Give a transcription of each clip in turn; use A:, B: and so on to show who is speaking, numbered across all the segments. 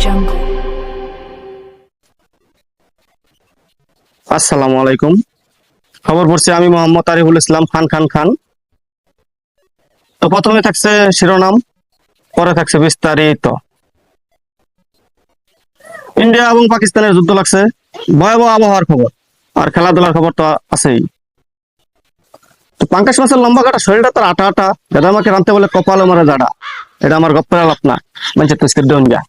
A: jungle.
B: আসসালামু আলাইকুম। খবর পড়ছি আমি মোহাম্মদ আরিফুল ইসলাম খান। তো প্রথমে থাকছে শিরোনাম, পরে থাকছে বিস্তারিত। ইন্ডিয়া এবং পাকিস্তানের যুদ্ধ লাগছে, ভয়াবহ আবহাওয়ার খবর, আর খেলাধুলার খবর তো আছেই। তো পাঙ্কাশ মাছের লম্বা কাটা শরীরটা তার আটা আটা, দাদা আমাকে রানতে বলে কপালে মারে দাঁড়া। এটা আমার গপ্পের আলাপ না, মানে তো স্কিপ দেন গা।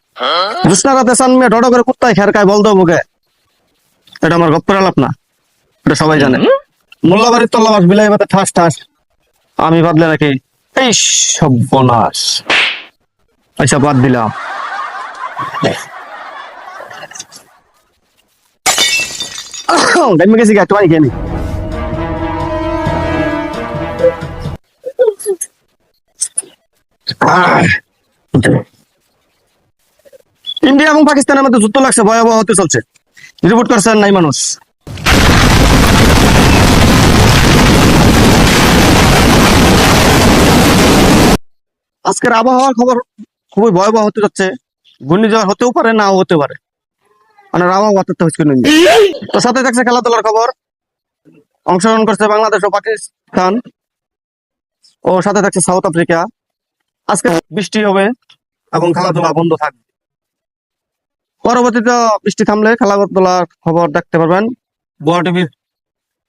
B: জুসনা রাতে সান মেয়ে ডডো করে কুত্তায় খের খায় বল দেবো বুকে। এটা আমার গপ্পের আলাপ না, এটা সবাই জানে। মোল্লাবাড়ির তল্লাবাস বিলাই বাতে ঠাস ঠাস, আমি ভাবলে নাকি এই সর্বনাশ। আচ্ছা বাদ দিলাম। গেছি গা তোমায় গেলি। ইন্ডিয়া এবং পাকিস্তানের মধ্যে যুদ্ধ লাগছে, ভয়াবহ হতে চলছে। রিপোর্ট করছেন নাই মানুষ। আজকের আবহাওয়ার খবর খুবই ভয়াবহ হতে যাচ্ছে। ঘূর্ণিঝড় হতেও পারে, নাও হতে পারে, মানে আবহাওয়া হচ্ছে। তো সাথে থাকছে খেলাধুলার খবর। অংশগ্রহণ করছে বাংলাদেশ ও পাকিস্তান, ও সাথে থাকছে সাউথ আফ্রিকা। আজকে বৃষ্টি হবে এবং খেলাধুলা বন্ধ থাকবে। পরবর্তীতে বৃষ্টি থামলে খেলাধুলার খবর দেখতে পারবেন বোয়া টিভির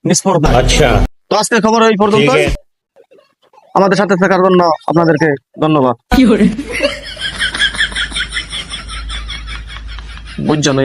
B: নিষ্পর্ধায়।
C: अच्छा
B: তো আজকের খবর এই পর্যন্ত।
C: ठीक है।
B: আমাদের সাথে থাকার জন্য আপনাদেরকে ধন্যবাদ। বুঝছেন